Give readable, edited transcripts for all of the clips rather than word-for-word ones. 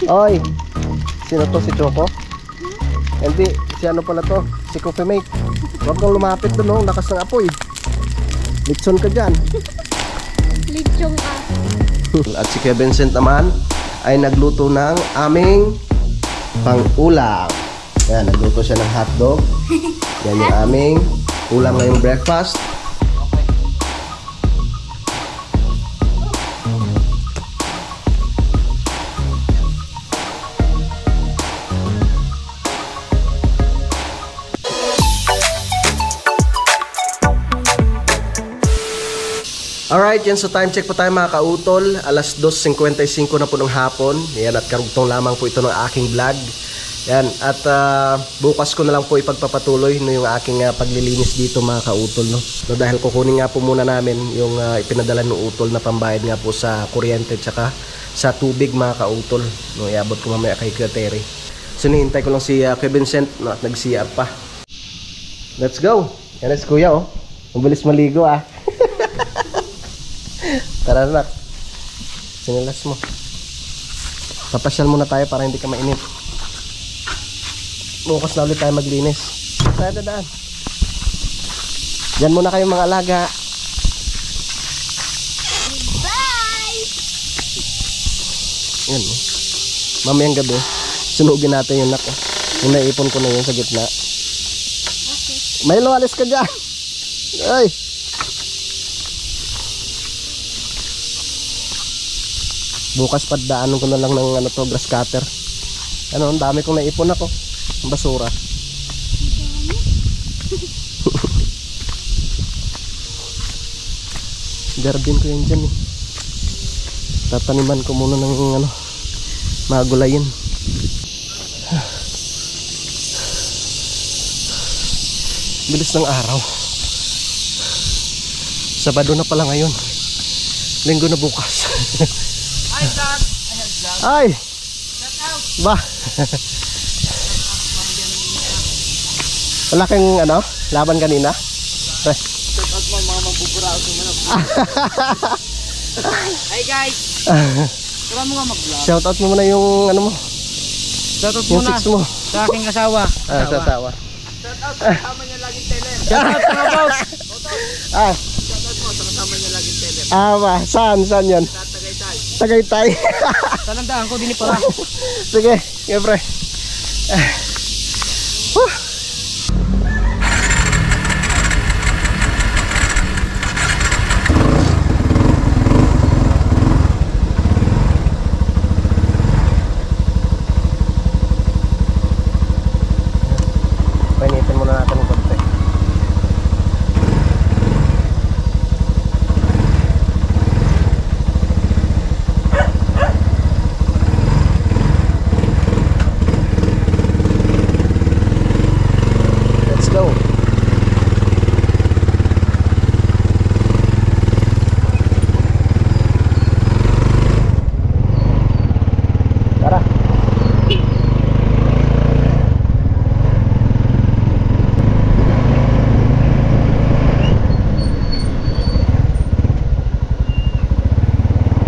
Oy, sino to? Si Choco? Hindi, si ano pala to? Si Coffee Mate. Huwag kang lumapit doon, no? Lakas ng apoy. Litson ka dyan. Litson ka. At si Kuya Vincent naman ay nagluto ng aming pang-ulam. Yan, nagluto siya ng hotdog. Yan yung aming ulam ngayong breakfast. Alright, yan, so time check po tayo mga kautol. Alas 2:55 na po ng hapon. Yan, at karugtong lamang po ito ng aking vlog. Yan, at bukas ko na lang po ipagpapatuloy no, yung aking paglilinis dito mga kautol. No? No, dahil kukunin nga po muna namin yung ipinadala ng utol na pambayad nga po sa kuryente tsaka sa tubig mga kautol. No, iabot ko mamaya kay Kuya Terry. So nihintay ko lang si Kuya Vincent, no, at nag-CR pa. Let's go! Yan is Kuya, oh. Mabilis maligo ah. Tara na, sinilas mo. Papasyal muna tayo para hindi ka mainit. Bukas na ulit tayo maglinis. Tayo dadaan. Diyan muna kayong mga alaga. Bye! Yan, oh. Mamayang gabi sunugin natin yung nako. Yung naipon ko na yun sa gitna. Milo, alis ka dyan. Ay! Bukas padaanan ko na lang ng ano to, grass cutter. Ano, ang dami kong naipon ako. Ang basura. Garden ko yan dyan eh. Tataniman ko muna ng ano, mga gulayin. Bilis ng araw. Sabado na pala ngayon. Linggo na bukas. Hi, vlog. I have vlog. Ay! Shout out. Ba? Wala kang ano? Laban kanina? Pre. Shout out mo mga mabuburaot ng manok. Hi guys. Tara mo nga mag-vlog. Shout out mo muna yung ano mo. Shout out Yung muna six mo. sa aking asawa. Sa asawa. Shout out sa kasama niya laging teler. Shout out mga boss. Ah, Shout out mo sa kasama niya laging teler. ba? Saan yun? Sa Tagaytay. Tagaytay. Talandaan ko din pala. Sige, siyempre. Painitin muna natin ng konti. Let's go. Tara.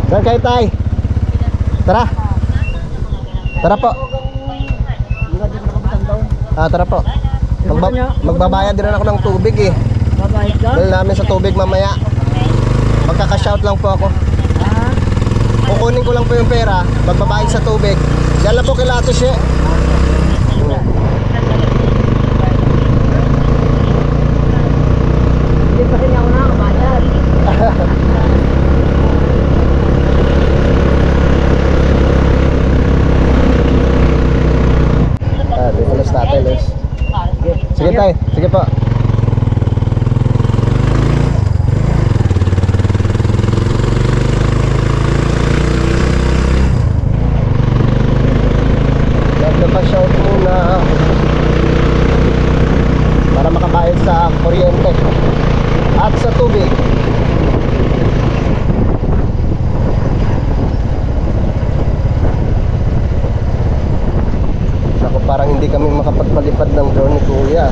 Saan kayo tay? Tara. Tara po. Tara po. Magbabayad din ako ng tubig eh. Babayad ka? Dahil namin sa tubig mamaya. Magkaka-shout lang po ako. Kukunin ko lang po yung pera. Magbabayad sa tubig. Diyan lang po kay Latos eh. Hindi pa rin ako nakakabayad. Dito na sa tatay, Les. Sige tay, sige po. Nagpa-shout muna para makabayad sa kuryente at sa tubig. Ako parang hindi kami makapagpalipad ng drone ni Kuya.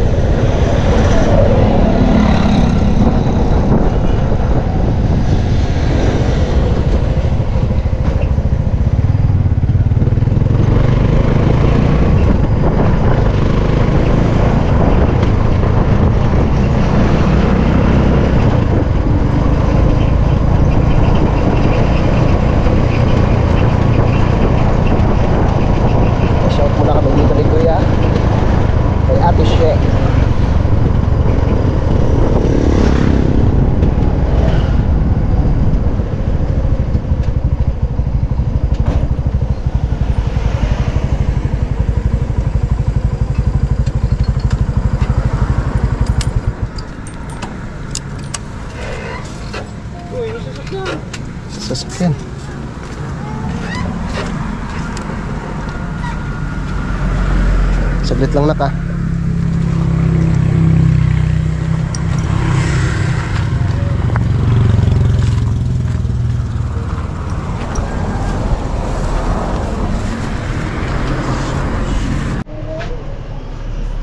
Saglit lang naka.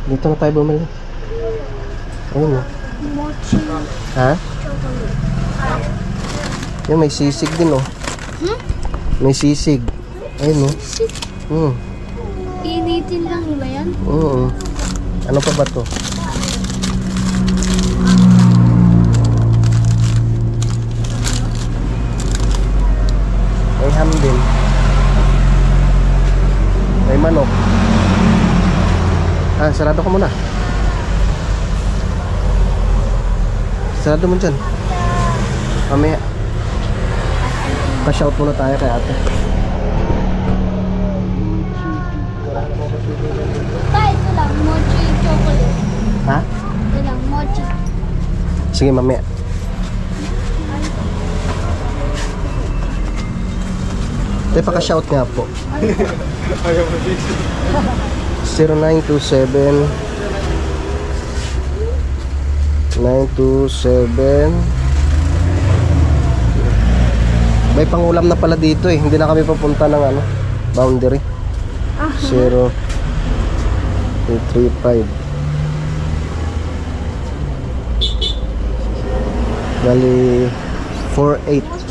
Dito na tayo bumili. Ayun o. Mochi Ha? chocolate. Yan, may sisig din o. May sisig. Ayun o. Initin lang ba yan? Ano pa ba to? May ham din. May manok. Sarado ko muna. Sarado mo dyan. Mamaya. Pa-shout muna tayo kay ate. Ito lang, mochi chocolate. Ha? Ito lang, mochi. Sige, mamaya. Tayo paka-shout nga po. 0927 927. May pangulam na pala dito eh. Hindi na kami papunta ng ano, boundary. 0 235. Bali 48.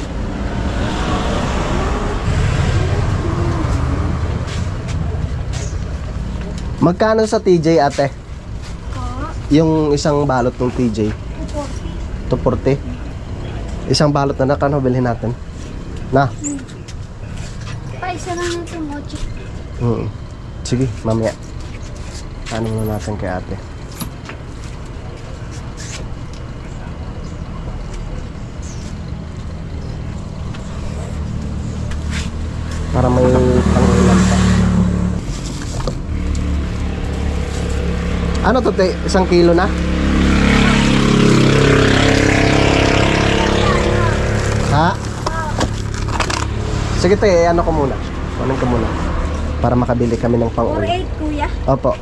Magkano sa TJ ate? Yung isang balot ng TJ? 240. Isang balot na nakano bilhin natin? Na? Paisa lang ito, mochi. Sige, mamaya. Ano muna natin kay ate? Para may pangulam pa. Ano to, te? 1 kilo na? Ha? Sige, te, ano ko muna? Kunin ko muna. Para makabili kami ng pang-ulam. 48 kuya. Opo.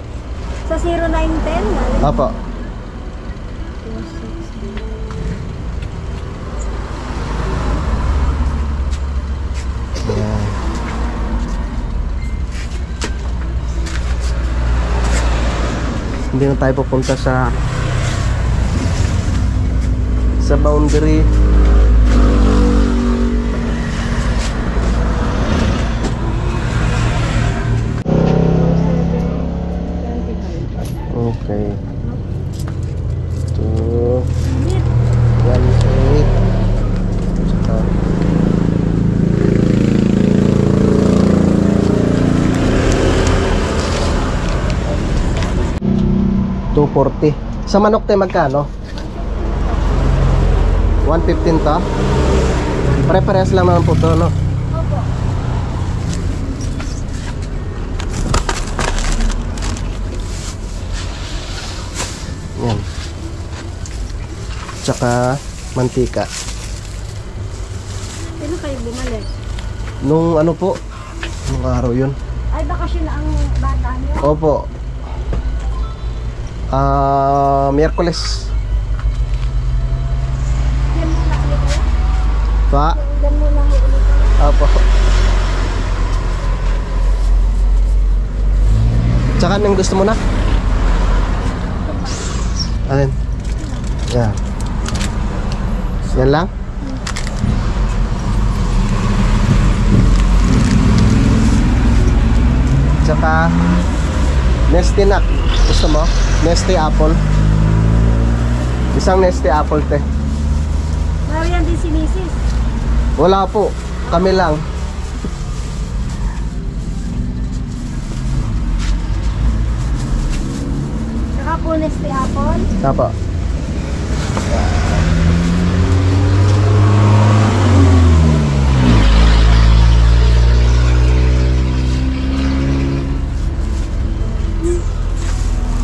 Sa 0910. Opo. Ayan. Hindi na tayo pupunta sa boundary. Okay. 2 1 8 saka 240. Sa manok tayo magkano? 115 to? Pare-parehas lang naman po to, no? Opo. Yan. Tsaka mantika. Sino kayo bumalik? Nung ano po? Nung araw yun. Ay, bakasyon na ang bata niyo? Opo. Miyerkules. Yan muna ulit kayo? Pa? Yan muna ulit kayo? Opo. Tsaka anong gusto mo na? Alin? Yan. Yan lang? Tsaka Nesty Nut. Gusto mo? Nesty Apple. Isang Nesty Apple, te. Marian din si Mrs. Wala po. Kami lang. Kakapunes ni Apple. Tapa.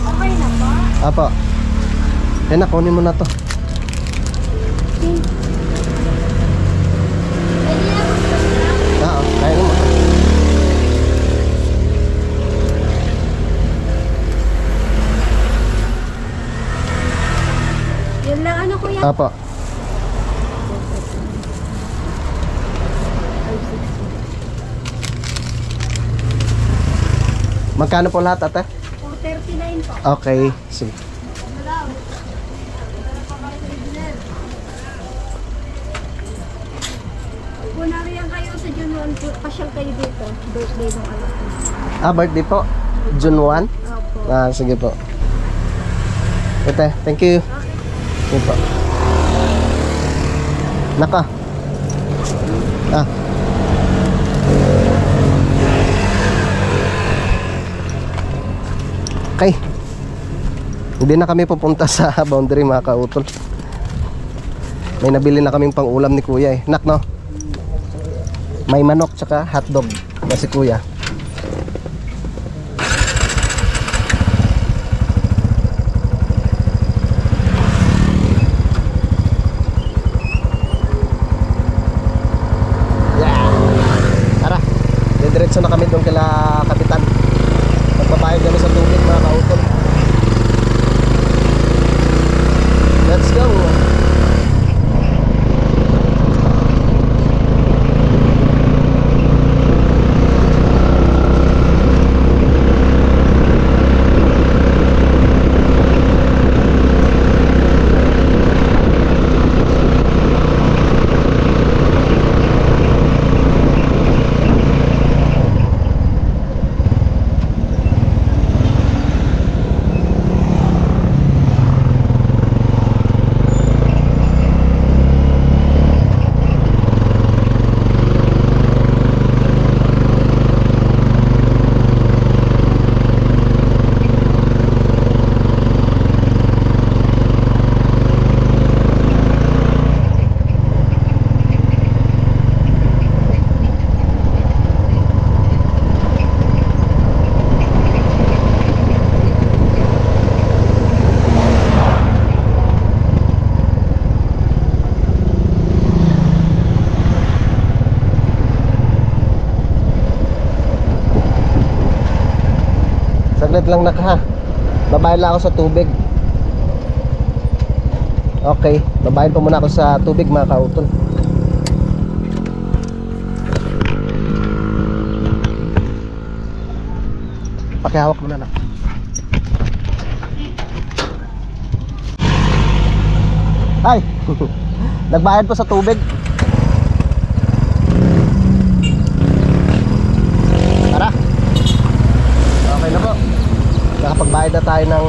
Okay na ba? Apa. Eh, nakunin mo na to. Pwede na Oo, kaya mo. Apo. Magkano po lahat, ate? 439 po. Okay, sige. Kung nariyan kayo sa June 1, pasyal kayo dito. Birthday ng anak ko. Birthday po. June 1. Opo. Sige po. Ate, thank you. Sige po. Naka. Okay. Hindi na kami pupunta sa boundary mga kautol. May nabili na kaming pang ulam ni kuya eh. Nak no? May manok tsaka hotdog na si kuya. Tara, diretso na kami doon kila kapitan. Magbabayad kami sa tubig mga kautol. Let's go. Saglit lang nak ha. Babayad lang ako sa tubig. Okay, babayad pa muna ako sa tubig mga kautol. Pakihawak muna na. Ay! Nagbayad pa sa tubig. Tara. Okay na po. Nakapagbayad na tayo ng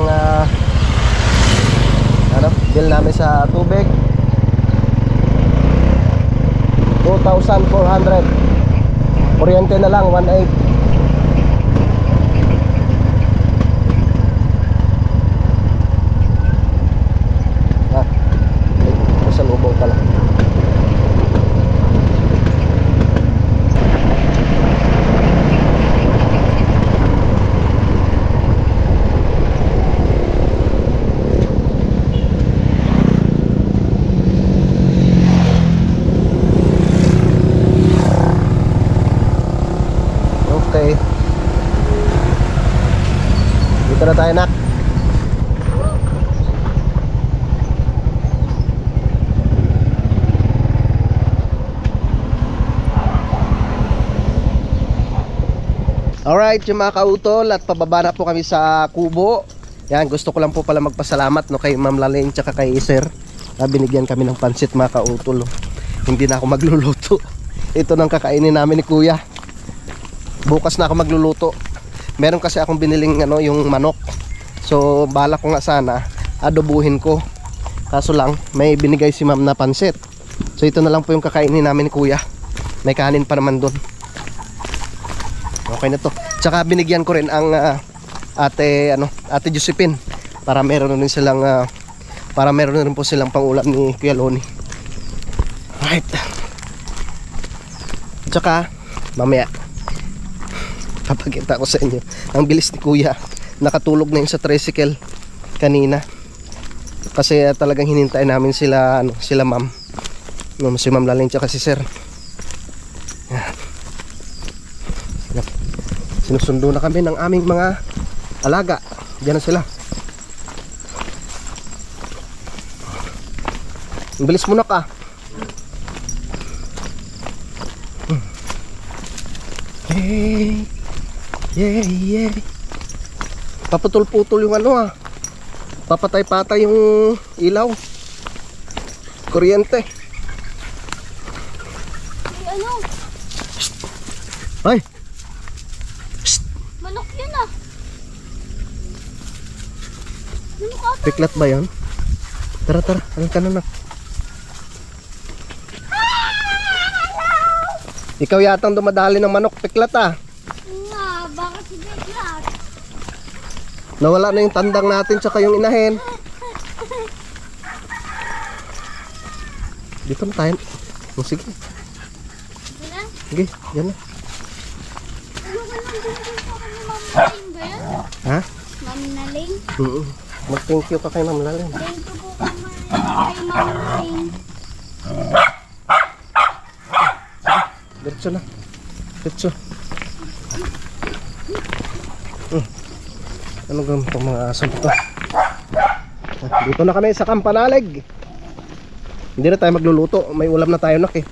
bill namin sa tubig. 2,400. Kuryente na lang 1,800. Sa lubong pala. Okay. Dito na tayo nak. Alright, yung mga kautol, at pababa na po kami sa kubo. Yan, gusto ko lang po pala magpasalamat no, kay Ma'am Lalene tsaka kay Sir. Binigyan kami ng pansit mga kautol. Hindi na ako magluluto. Ito nang kakainin namin ni Kuya. Bukas na ako magluluto. Meron kasi akong biniling yung manok. So bala ko nga sana adobuhin ko. Kaso lang may binigay si Ma'am na pansit. So ito na lang po yung kakainin namin ni Kuya. May kanin pa naman doon. Okay na to. Tsaka binigyan ko rin ang ate Josephine para meron rin silang para meron rin po silang pangulam ni Kuya Loni. Right. Tsaka mamaya papakita ko sa inyo ang bilis ni Kuya. Nakatulog na yun sa tricycle kanina. Kasi talagang hinintay namin sila sila Ma'am. Si Ma'am Lalene tsaka si Sir. Sinusundo na kami ng aming mga alaga. Diyan na sila. Bilis mo na ka. Hey. Yeah. Paputol-putol yung ano ah. Papatay-patay yung ilaw. Kuryente. Ay, ano? Ay. Manok yun ah. Manok ata. Piklat ba yun? Tara. Anong ka na? Ikaw yatang dumadali ng manok, piklat ah. Nga, baka si Biglat. Nawala na yung tandang natin tsaka yung inahin. Dito na tayo. Oh, sige. Wala? Sige, yan na. Ano ka nang binigay sa akin ni Ma'am Naling ba yan? Ha? Ma'am Naling? Mag-thank you ka kay Ma'am Lalim. Thank you po kay Ma'am Naling. Diretso na. Diretso. Ano gawin itong mga aso ito? Dito na kami sa Kampanalig. Hindi na tayo magluluto. May ulam na tayo nak eh.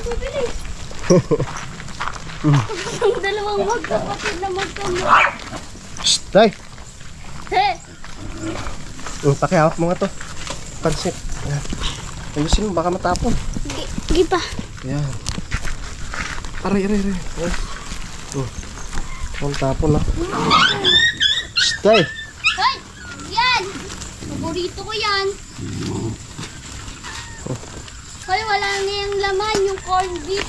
Bibilis. Ang dalawang magkapatid na magkamukha. Shhh! Day! He! Pakihawak mo nga to. Pansit. Yan. Ayusin mo, baka matapon. Sige pa. Yan. Aray. Yan. Ang tapon na. Shhh! Day! Hoy! Yan! Paborito ko yan. Hoy, wala na yung laman, yung corned beef.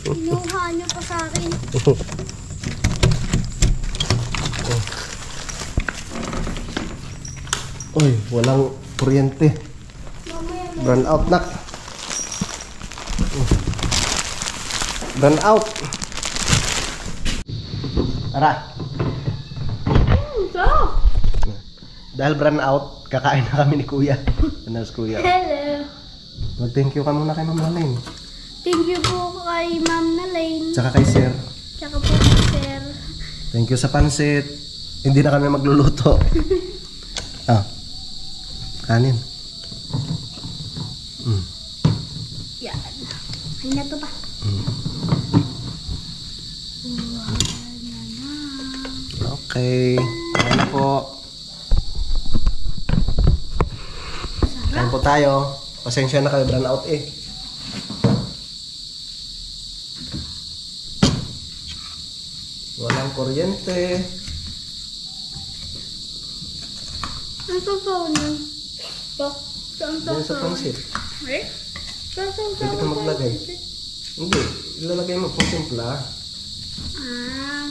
Inuha niyo pa sa akin. Uy, walang kuryente. Burn out nak. Burn out. Tara. Sarap! Dahil burn out, kakain na kami ni Kuya. Ano si Kuya? Hello! Mag-thank you ka muna kay Ma'am Lalim. Thank you po kay Ma'am Naline. Tsaka kay Sir. Tsaka po kay Sir. Thank you sa pansit. Hindi na kami magluluto. Kanin. Yan. Ay na to pa. Okay. Kain na po. Kain po tayo. Pasensya na kayo, burn out eh. Walang kuryente. Ang sasaw na. Pak, saan Diyan sa pansit. Eh? Saan sasaw? Pwede ka maglagay. Hindi. Ilalagay mo kung simpla. Ah.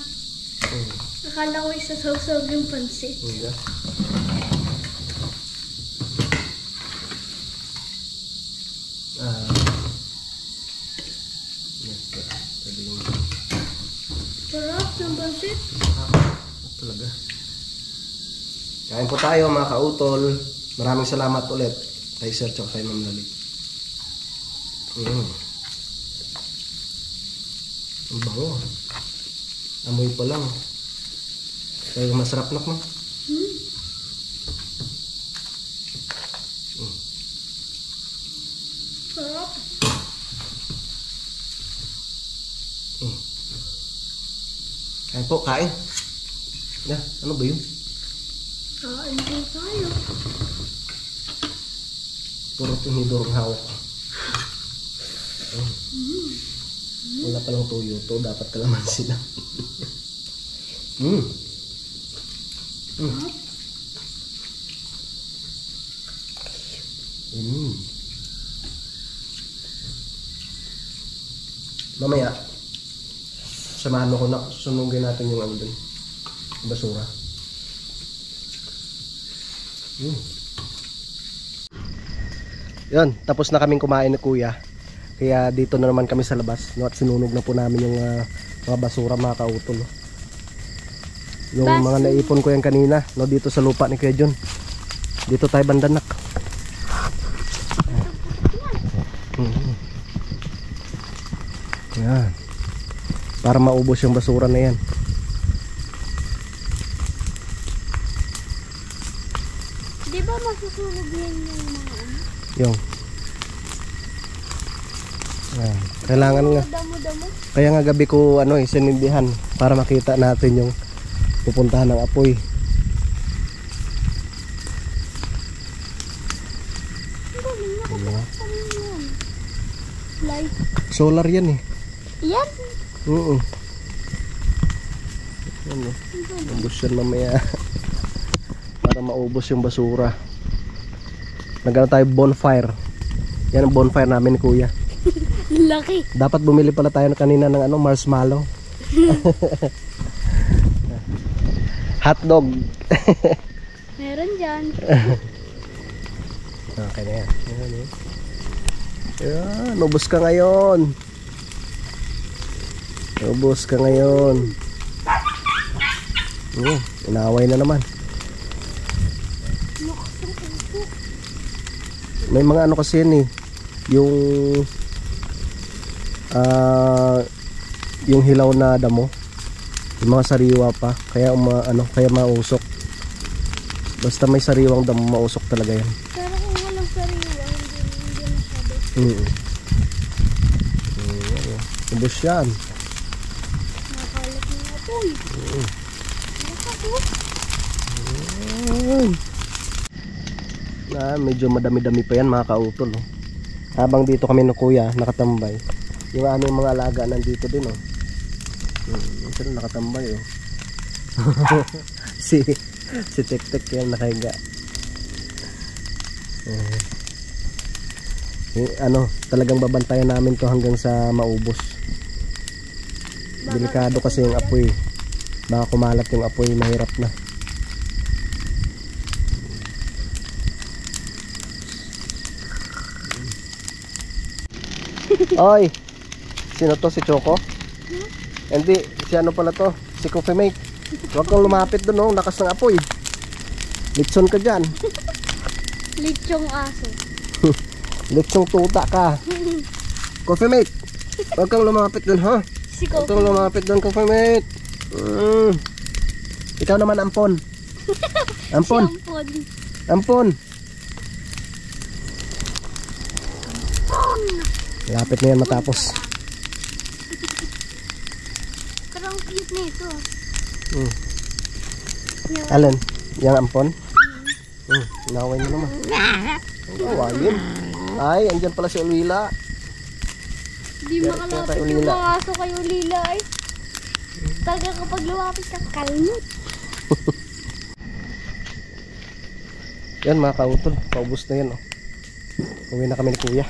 Akala ko isasaw-saw yung pansit. Hindi. Pwede yung Sarap ng pansit. talaga. Kain po tayo mga kautol. Maraming salamat ulit kay Sir at kay Ma'am Lalim. Ang bango. Amoy pa lang. Kaya masarap na ko. Sarap. Kain po, kain. Ano ba yun? Kain po tayo. Puro tinidorong hawak. Wala palang tuyo to, dapat kalamansi lang. Mamaya, samahan mo ko na, sunugin natin yung ano dun, basura. Yan, tapos na kaming kumain ni Kuya. Kaya dito na naman kami sa labas, no, at sinunog na po namin yung mga basura, mga kautol. No. Yung mga naipon ko yan kanina, no, dito sa lupa ni Kuya John. Dito tayo bandanak. Yan. Para maubos yung basura na yan. Susunog yan yung mga ano. Yung. Ayan. Kailangan nga. Damo-damo. Kaya nga gabi ko sinindihan para makita natin yung pupuntahan ng apoy. Ang galing, nakataas pa rin yan. Light. Solar yan eh. Yan. Oo. Ano? Ubus yan mamaya. Para maubos yung basura. Nagano tayo bonfire. Yan ang bonfire namin ni Kuya. Laki. Dapat bumili pala tayo kanina ng marshmallow. Hotdog. Meron dyan. Okay na yan. Ayan, ubos ka ngayon. Ubos ka ngayon. Inaway na naman. May mga ano kasi yan eh. Yung hilaw na damo. Yung mga sariwa pa. Kaya kaya mausok. Basta may sariwang damo, mausok talaga yan. Pero kung walang sariwa, hindi masyado. Ubos yan. Nakalat na ito eh. Medyo madami-dami pa yan mga kautol. Habang dito kami no Kuya nakatambay, yung aming mga alaga nandito din ito nakatambay si Tek-Tek yan nakahiga. Talagang babantayan namin to hanggang sa maubos. Delikado kasi yung apoy. Baka kumalat yung apoy, mahirap na. Oy, sino to? Si Choco? Hindi, si ano pala to? Si Coffee Mate. Huwag kang lumapit doon, lakas ng apoy. Litson ka dyan. Litsong aso. Litsong tuta ka. Coffee Mate, huwag kang lumapit doon, ha? Si Huwag kang lumapit doon, Coffee Mate. Ikaw naman, Ampon. Ampon. Si Ampon. Ampon. Lapit na yan matapos. Pero ang cute na ito. Alin? Yang Ampon? Naway mo naman. Awalin. Ay, andyan pala si Ulila. Hindi makalapit yung mga aso kay Ulila ay. Talaga kapag lumapit ka, kalmot. Yan mga kautol, paubos na yan. Uwi na kami ni Kuya.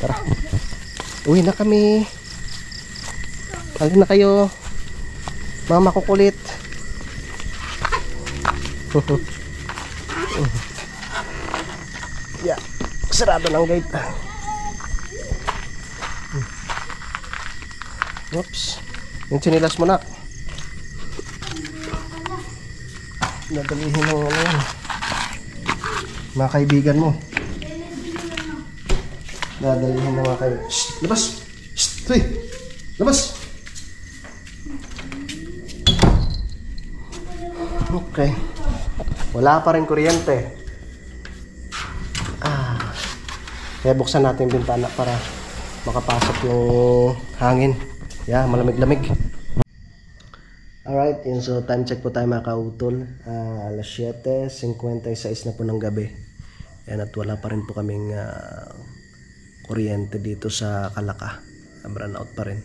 Tara. Uwi na kami. Halika na kayo. Mga makukulit. Yeah. Sarado ng gate. Oops. Yung sinilas mo na. Nadalihin ng yan. Mga kaibigan mo. Nadalihin ng mga kaibigan. Shhh! Labas! Shhh! Tuy! Labas! Okay. Wala pa rin kuryente. Kaya buksan natin yung bintana para makapasok yung hangin. Yeah, malamig-lamig. Alright, yun. So time check po tayo mga kautol. Alas 7:56 na po ng gabi. Yan, at wala pa rin po kaming kuryente dito sa Kalaka. Brown out pa rin.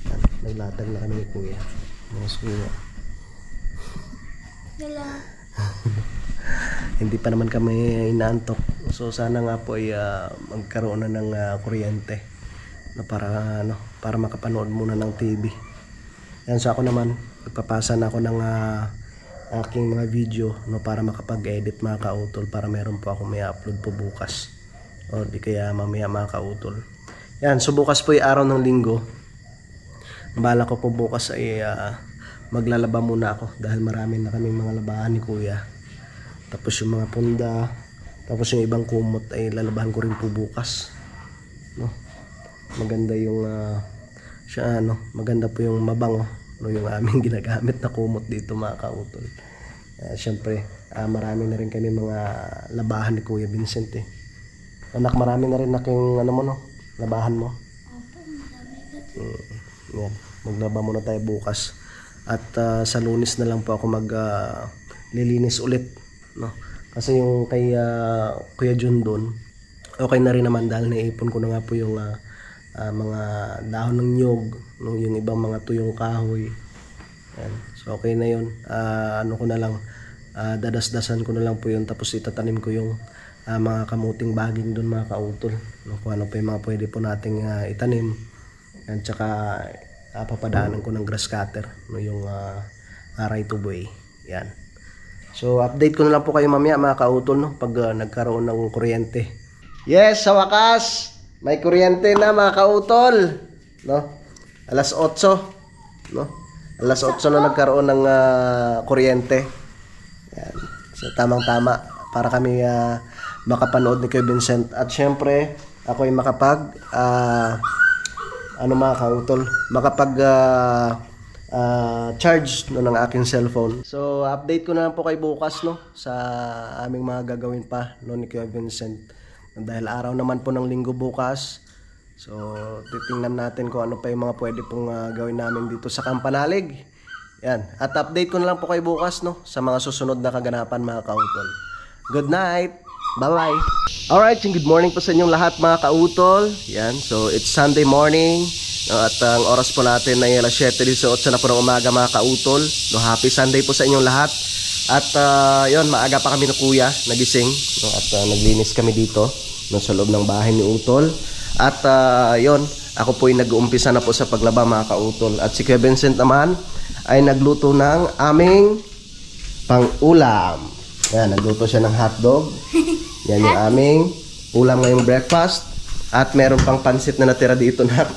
Yan, naglatag na kami ni Kuya. Mga suya. Hindi pa naman kami inaantok. So sana nga po ay magkaroon na ng kuryente na para makapanood muna ng TV. Yan, so ako naman magpapasa na ako ng aking mga video para makapag-edit mga kautol, para meron po ako may upload po bukas o di kaya mamaya mga kautol. Yan, so bukas po ay araw ng linggo. Bala ko po bukas ay maglalaba muna ako dahil marami na kaming mga labahan ni Kuya. Tapos yung mga punda, tapos yung ibang kumot ay lalabahan ko rin po bukas. No? Maganda yung maganda po yung mabango, no, yung aming ginagamit na kumot dito mga kautol. Siyempre, marami na rin kami mga labahan ni Kuya Vincent eh. Anak, marami na rin yung ano mo no, labahan mo. Yan, maglaba muna tayo bukas. At sa Lunes na lang po ako lilinis ulit, no? Kasi yung kay Kuya Jun doon, okay na rin naman dahil naipon ko na nga po yung mga dahon ng nyog, no? Yung ibang mga tuyong kahoy. Yan. So okay na yun. Ano ko na lang, dadasdasan ko na lang po yun, tapos itatanim ko yung mga kamuting baging doon mga kautol, no? Kung ano pa yung mga pwede po nating itanim. At saka papadaanan ko ng grass cutter, no? Yung right of way. Yan. So update ko na lang po kayo mamaya mga kautol, no? Pag nagkaroon ng kuryente. Yes, sa wakas may kuryente na mga kautol, no? Alas 8, no? Alas 8 na nagkaroon ng kuryente. Yan. So tamang-tama para kami makapanood ni Kuya Vincent. At syempre, ako ay makapag mga kautol, makapag charge no, ng aking cellphone. So update ko na lang po kay bukas, no, sa aming mga gagawin pa no, ni Kuya Vincent. Dahil araw naman po ng linggo bukas. So titingnan natin kung ano pa yung mga pwede pong gawin namin dito sa Kampanalig. Yan. At update ko na lang po kay bukas, no, sa mga susunod na kaganapan mga kautol. Good night. Bye-bye. Alright, good morning po sa inyong lahat mga kautol. Yan. So it's Sunday morning. No, at ang oras po natin ay alas 7:18 na po ng umaga mga kautol. No, happy Sunday po sa inyong lahat. At yon, maaga pa kami na kuya nagising, no, at naglinis kami dito, no, sa loob ng bahay ni Utol. At yon, ako po ay nag-uumpisa na po sa paglaba mga kautol. At si Kuya Vincent naman ay nagluto ng aming pang-ulam. Yan, nagluto siya ng hotdog. Yan yung aming ulam ngayong breakfast. At meron pang pansit na natira dito na.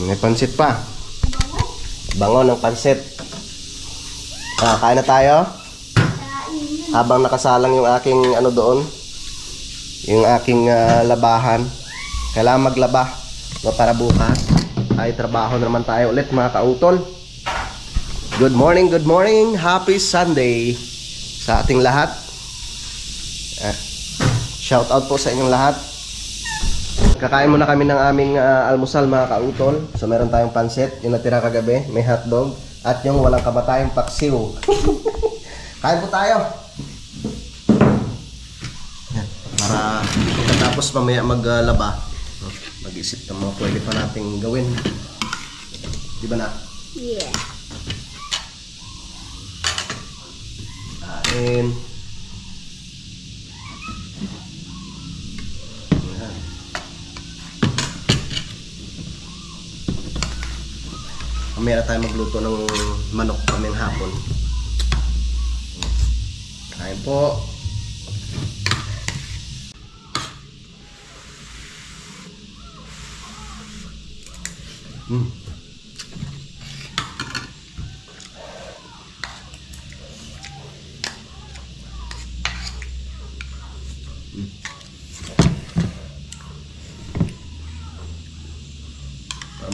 May pansit pa. Bango ng pansit. Kain na tayo. Habang nakasalang yung aking ano doon, yung aking labahan. Kailangan maglaba, no, para bukas ay trabaho naman tayo ulit mga kautol. Good morning, happy Sunday sa ating lahat. Shout out po sa inyong lahat. Kakain muna kami ng aming almusal mga kautol. So meron tayong pansit, yung natira kagabi, may hotdog, at yung walang kamatayang paksiw. Kain po tayo. Yan. Para pagkatapos mamaya maglaba, mag-isip ng mga pwede pa nating gawin. Di ba na? Yeah. Kain. Mamaya na tayo magluto ng manok kaming hapon. Kain po.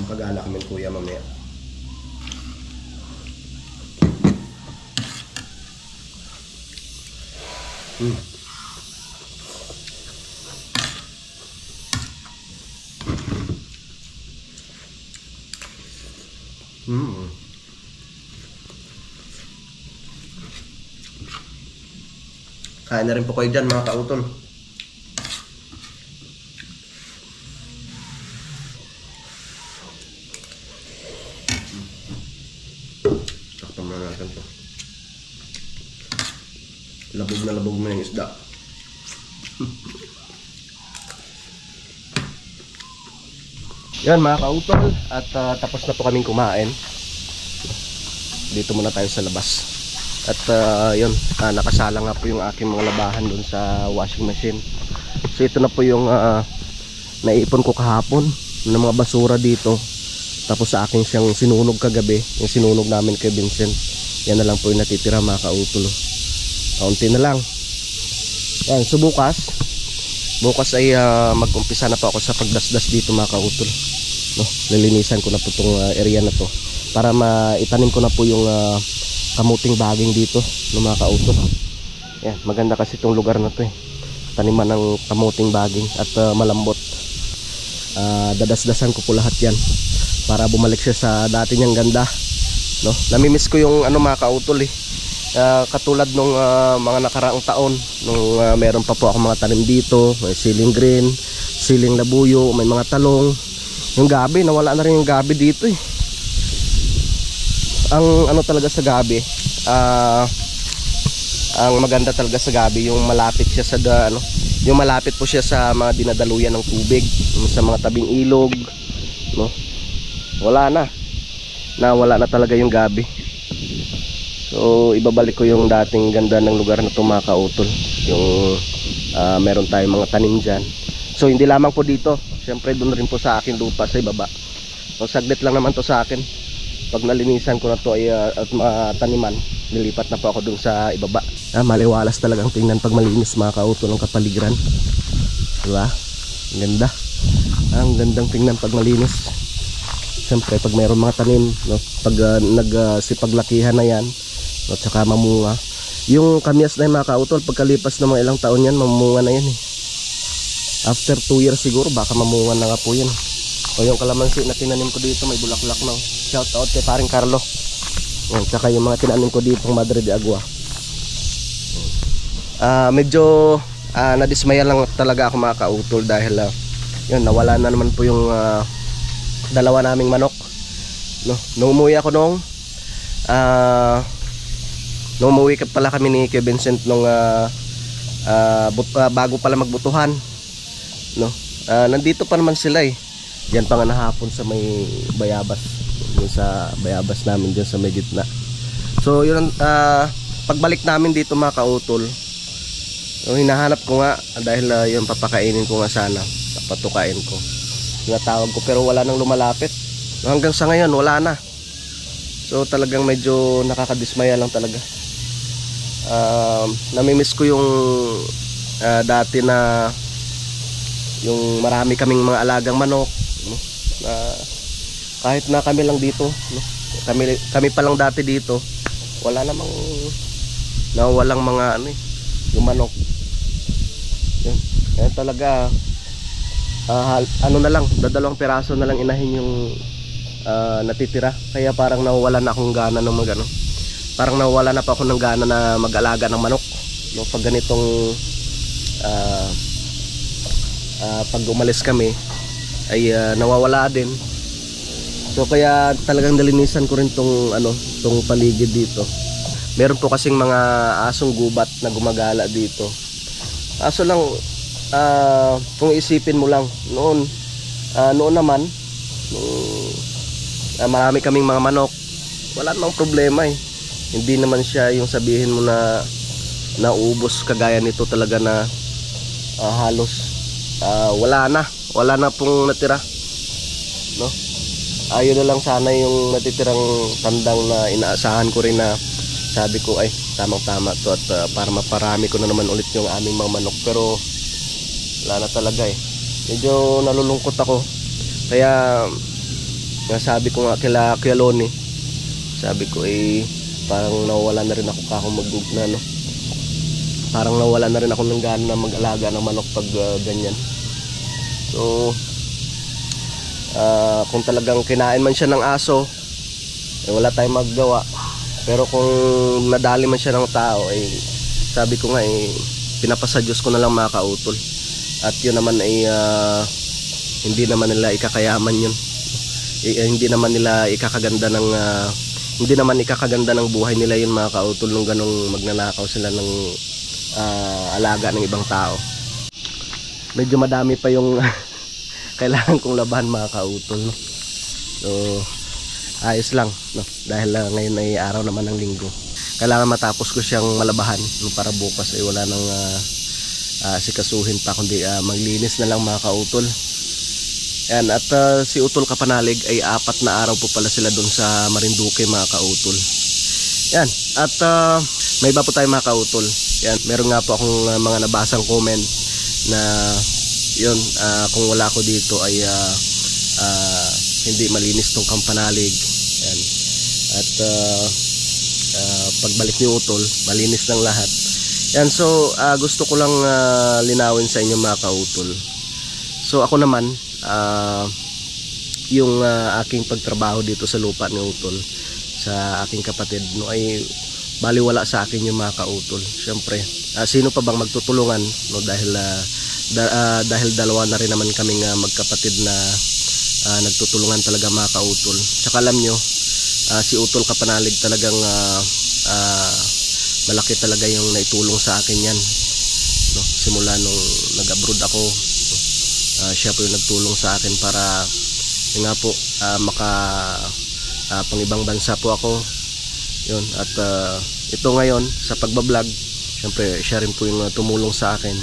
Makagala kami kuya mamaya. Kain na rin po kayo dyan mga kautol. Takpan na natin to. Labog na yung isda. Yan mga kautol, at tapos na po kaming kumain. Dito muna tayo sa labas. At yun, nakasala nga po yung aking mga labahan dun sa washing machine. So ito na po yung naipon ko kahapon ng mga basura dito. Tapos sa akin siyang sinunog kagabi, yung sinunog namin kay Vincent. Yan na lang po yung natitira mga kautol. Kaunti na lang. Yan, so bukas ay mag-umpisa na po ako sa pagdasdas dito mga kautol. no, lilinisan ko na po itong area na to para maitanim ko na po yung kamuting baging dito, no, mga kautol. Yan, maganda kasi itong lugar na to taniman ng kamuting baging at malambot. Dadasdasan ko po lahat yan para bumalik siya sa dati niyang ganda, no. Namimiss ko yung mga kautol katulad nung mga nakaraang taon nung meron pa po ako mga tanim dito, may siling green, siling labuyo, may mga talong. Yung gabi, nawala na rin yung gabi dito Ang talaga sa gabi, ang maganda talaga sa gabi yung malapit siya sa yung malapit po siya sa mga dinadaluyan ng tubig, sa mga tabing ilog, no. Wala na talaga yung gabi. So ibabalik ko yung dating ganda ng lugar na to, mga kautol. Yung meron tayong mga tanim dyan. So hindi lamang po dito, syempre doon rin po sa akin lupa sa ibaba. So saglit lang naman to sa akin. Pag nalinisan ko na to at taniman, nilipat na po ako dun sa ibaba. Maliwalas talagang tingnan pag malinis, mga kautol, ang kapaligiran. Diba? Ang ganda. Ang gandang tingnan pag malinis. Siyempre pag mayroon mga tanim, no? Pag nagsipaglakihan na yan, no? Tsaka mamunga. Yung kamyas na yung, mga kautol, pagkalipas ng mga ilang taon yan, mamunga na yan After 2 years siguro, baka mamunga na nga po yan. O yung kalamansi na tinanim ko dito, may bulaklak na. Shout out kay paring Carlo. Tsaka yung mga tinanim ko dito, Madre de Agua. Medyo nadismaya lang talaga ako, mga kautol, dahil yun, nawala na naman po yung dalawa naming manok, no. Nung umuwi ako nung umuwi pala kami ni Kuya Vincent nung bago pala magbutuhan, no. Nandito pa naman sila Diyan pa nga nahapon sa may bayabas, yung sa bayabas namin diyan sa may gitna. So yun, pagbalik namin dito, mga kautol, hinahanap ko nga dahil yun, papakainin ko nga sana, papatukain ko, tinatawag ko, pero wala nang lumalapit. Hanggang sa ngayon wala na. So talagang medyo nakakadismaya lang talaga. Namimiss ko yung dati na yung marami kaming mga alagang manok, no? Kahit na kami lang dito, no? Kami pa lang dati dito, wala namang walang mga yung manok. Yun. Kaya talaga na lang, dadalawang piraso na lang inahin yung natitira. Kaya parang nawala na akong gana ng parang nawala na pa ako ng gana na mag-alaga ng manok, no? Pag ganitong pag umalis kami ay nawawala din. So kaya talagang nalinisan ko rin tong paligid dito. Meron po kasing mga asong gubat na gumagala dito. Aso lang, kung isipin mo lang noon naman marami kaming mga manok, wala namang problema Hindi naman siya yung sabihin mo na naubos kagaya nito talaga na halos wala na pong natira, no. Ayun na lang sana yung natitirang tandang na inaasahan ko rin, na sabi ko ay tamang tama to at para maparami ko na naman ulit yung aming mga manok. Pero wala na talaga medyo nalulungkot ako. Kaya sabi ko nga kila Kuya Loni, sabi ko parang nawala na rin ako no. Parang nawala na rin ako ng gana na mag-alaga ng manok pag ganyan. So kung talagang kinain man siya ng aso, wala tayong maggawa. Pero kung nadali man siya ng tao, sabi ko nga pinapasa Diyos ko na lang, mga kautol. At yun naman hindi naman nila ikakayaman yun. Hindi naman ikakaganda ng buhay nila yun, mga kautol, nung ganong magnanakaw sila ng alaga ng ibang tao. Medyo madami pa yung kailangan kong labahan, mga kautol, no? So ayos lang, no? Dahil ngayon ay araw naman ng linggo, kailangan matapos ko siyang malabahan, no? Para bukas ay wala nang sikasuhin pa, kundi maglinis na lang, mga kautol. Yan, at si Utol Kapanalig ay 4 na araw po pala sila doon sa Marinduque, mga kautol. Yan, at may iba po tayo, mga kautol. Yan, meron nga po akong mga nabasang comment na yun, kung wala ako dito ay hindi malinis tong kampanalig. Yan. At pagbalik ni Utol, malinis ng lahat. Yan, so gusto ko lang linawin sa inyo mga kautol. So ako naman, yung aking pagtrabaho dito sa lupa ni Utol sa aking kapatid, no, ay baliwala sa akin yung mga kautol. Siyempre, sino pa bang magtutulungan, no, dahil dalawa na rin naman kaming magkapatid na nagtutulungan talaga mga kautol. Tsaka alam nyo, si Utol Kapanalig talagang malaki talaga yung naitulong sa akin yan, no? Simula nung nag-abroad ako, no? Siya po yung nagtulong sa akin para yun nga po, pang ibang bansa po ako yun. At ito ngayon sa pagbablog, syempre siya rin po yung tumulong sa akin.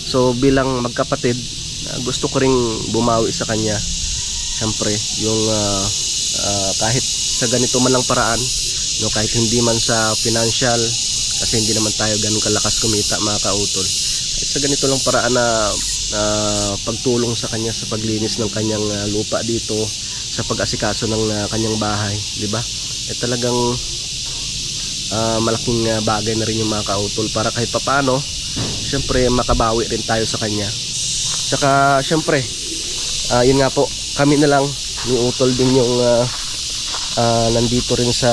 So bilang magkapatid, gusto ko ring bumawi sa kanya. Syempre yung kahit sa ganito man lang paraan, no, kahit hindi man sa financial, kasi hindi naman tayo ganun kalakas kumita mga kautol, kahit sa ganito lang paraan na pagtulong sa kanya sa paglinis ng kanyang lupa dito, sa pag-asikaso ng kanyang bahay, di ba? Talagang malaking bagay na rin yung mga kautol, para kahit papaano syempre makabawi rin tayo sa kanya. Tsaka syempre yun nga po, kami na lang ni Utol din yung nandito rin sa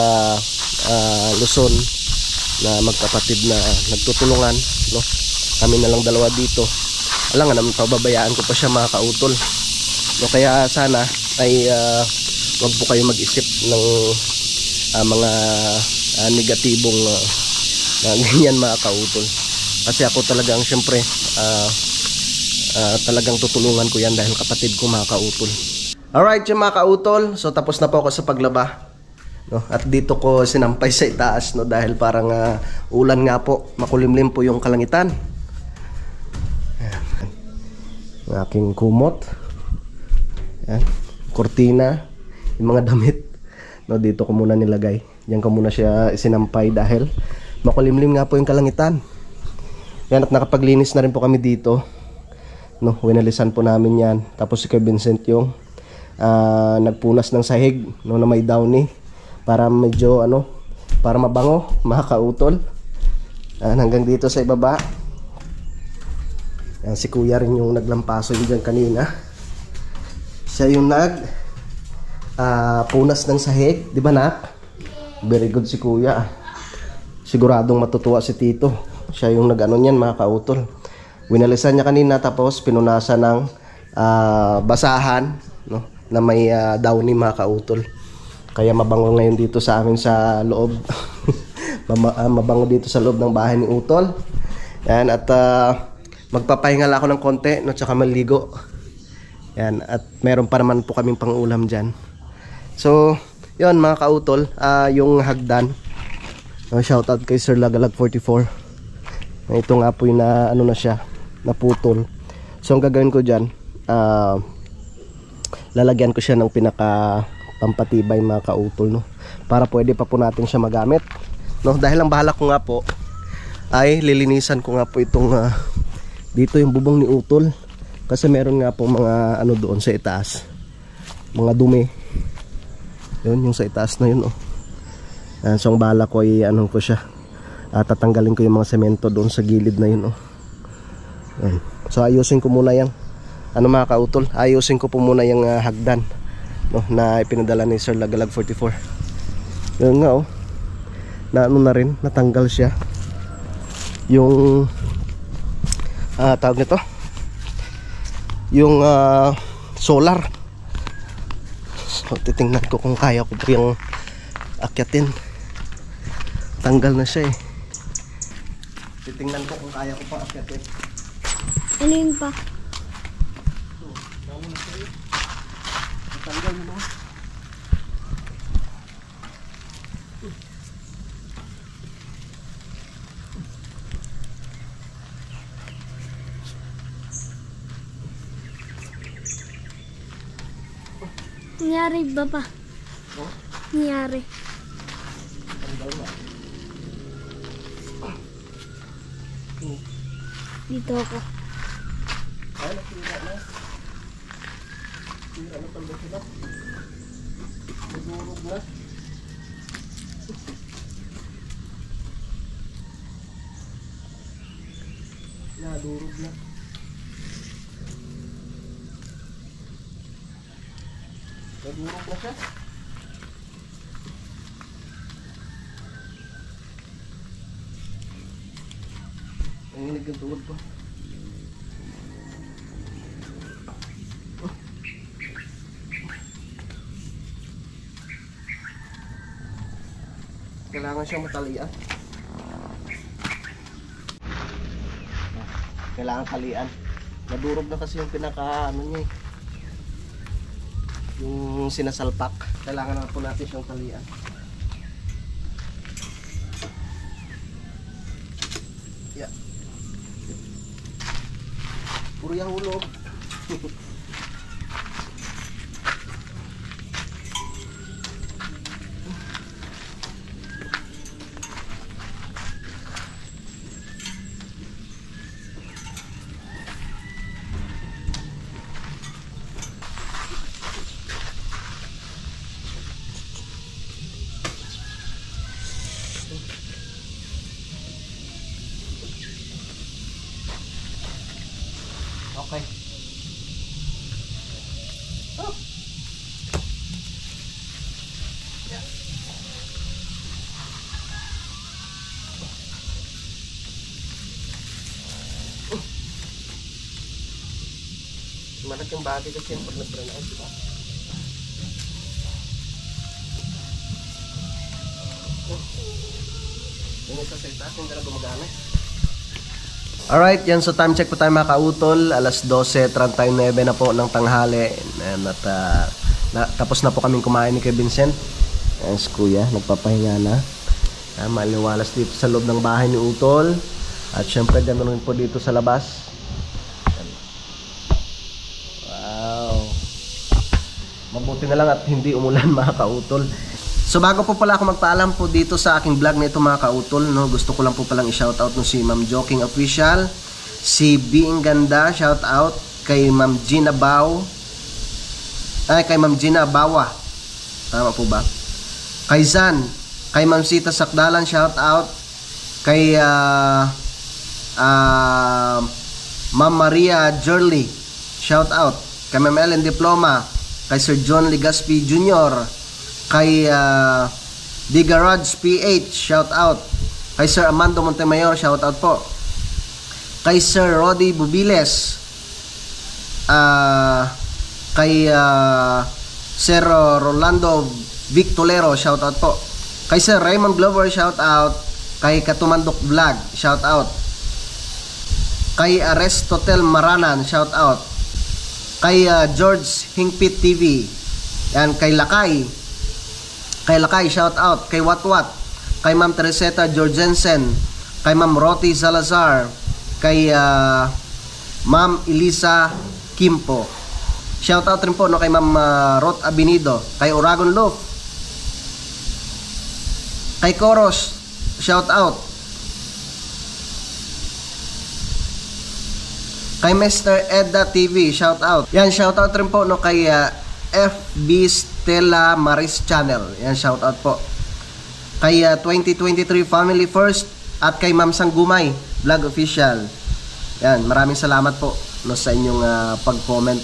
Luzon na magkapatid na nagtutulungan, no? Kami na lang dalawa dito. Alam nga naman, pababayaan ko pa siya mga kautol, no? Kaya sana ay wag po kayo mag-isip ng mga negatibong ganyan mga kautol, kasi ako talagang syempre talagang tutulungan ko yan dahil kapatid ko mga kautol. Alright yung mga kautol, so tapos na po ako sa paglaba, no? At dito ko sinampay sa itaas, no? Dahil parang ulan nga po, makulimlim po yung kalangitan. Ayan. Ang aking kumot, ayan, kortina, yung mga damit, no? Dito ko muna nilagay. Diyan ko muna siya sinampay dahil makulimlim nga po yung kalangitan. Yan, at nakapaglinis na rin po kami dito, no? Winalisan po namin yan. Tapos si Kuya Vincent yung nagpunas ng sahig, no, na may downy para medyo para mabango mga kautol. Hanggang dito sa ibaba. Si Kuya rin yung naglampaso yun dyan kanina. Siya yung punas ng sahig, di ba nak? Very good si Kuya. Siguradong matutuwa si Tito. Siya yung nag-ano niyan mga kautol. Winalisan niya kanina, tapos pinunasan ng basahan, no, na may downy mga kautol. Kaya mabango ngayon dito sa amin sa loob. Mabango dito sa loob ng bahay ni Utol. Yan, at magpapahingal ako ng konti, no, tsaka maligo. Yan, at meron pa naman po kaming pang-ulam dyan. So yun mga kautol, yung hagdan, shoutout kay Sir Lagalag 44. Ito nga po yung na siya, naputol. So ang gagawin ko dyan, lalagyan ko siya ng pinaka pampatibay mga kautol, no? Para pwede pa po natin siya magamit, no? Dahil ang bahala ko nga po ay lilinisan ko nga po itong dito yung bubong ni Utol, kasi meron nga po mga doon sa itaas, mga dumi. Yun, yung sa itaas na yun, oh. So ang bahala ko ay ko siya, tatanggalin ko yung mga semento doon sa gilid na yun, oh. Yan. So ayusin ko muna yung mga kautol, ayusin ko po muna yung hagdan, no, na ipinadala ni Sir Lagalag 44. Yun nga, oh, na na rin, natanggal siya yung tawag nito, yung solar. So titingnan ko kung kaya ko po yung akyatin. Tanggal na siya eh. Titingnan ko kung kaya ko pa akyatin. Ano yun pa? Tanggal mo. Nangyari ba pa? Oh? Nangyari. Tanggal na. Dito ako. Ay, nakita na. Sira na talaga sila. Nagurog na. Nadurog na. Nadurog na siya. Nanginig ang tuhod ko. Kailangan siyang matalian. Kailangan talian. Nadurog na kasi yung pinaka ano niya eh. Yung sinasalpak. Kailangan na po natin siyang talian. Yeah. Puro yung ulo. Okay. Oh. Yeah. Malaking bagay kasi yung pag nag-burn out, diba? Yung isa sa itaas, hindi na gumagana. Alright, yan. So time check po tayo mga kautol. Alas 12:39 na po ng tanghali. At tapos na po kaming kumain ni Kuya Vincent. Ayan si Kuya, nagpapahinga na. Maliwalas dito sa loob ng bahay ni Utol. At syempre ganoon rin po dito sa labas. Ayan. Wow. Mabuti na lang at hindi umulan mga kautol. So bago po pala ako magpaalam po dito sa aking vlog na ito mga kautol, no, gusto ko lang po palang i-shoutout no si Ma'am Joking Official, si Being Ganda, shoutout kay Ma'am Gina Bao, kay Ma'am Gina Bawa, tama po ba? Kay Zan, kay Ma'am Sita Sakdalan, shoutout kay Ma'am Maria Jurley, shoutout kay Ma'am Ellen Diploma, kay Sir John Legaspi Jr., kay The Garage PH, shout out. Kay Sir Amando Montemayor, shout out po. Kay Sir Rodi Bubiles, kay Sir Rolando Victolero, shout out po. Kay Sir Raymond Glover, shout out. Kay Katumandok Vlog, shout out. Kay Aristotel Maranan, shout out. Kay George Hingpit TV, yan. Kay Lakay, shout out. Kay Watwat, kay Ma'am Tereseta Jorgensen, kay Ma'am Roti Salazar, kay Ma'am Elisa Kimpo. Shout out rin po no, kay Ma'am Rot Abinido, kay Oragon Loaf, kay Koros, shout out. Kay Mr. Edda TV, shout out. Yan, shout out rin po no, kay FB Stella Maris Channel. Yan, shout out po. Kay 2023 Family First at kay Ma'am Sanggumay Vlog Official. Yan, maraming salamat po no, sa inyong pag-comment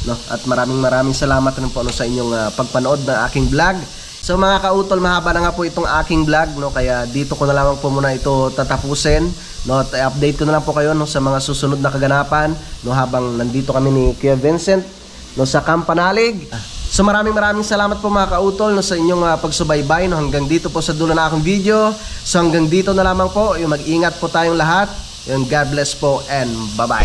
no, at maraming salamat rin po no, sa inyong pagpanood ng aking vlog. So mga kautol, mahaba na nga po itong aking vlog no, kaya dito ko na lamang po muna ito tatapusin no, at update ko na lang po kayo no, sa mga susunod na kaganapan no, habang nandito kami ni Kuya Vincent no, sa Campanalig. So maraming salamat po mga kautol no, sa inyong pagsubaybay no, hanggang dito po sa dulo na akong video. So hanggang dito na lamang po, yung mag-ingat po tayong lahat. Yung God bless po and bye-bye.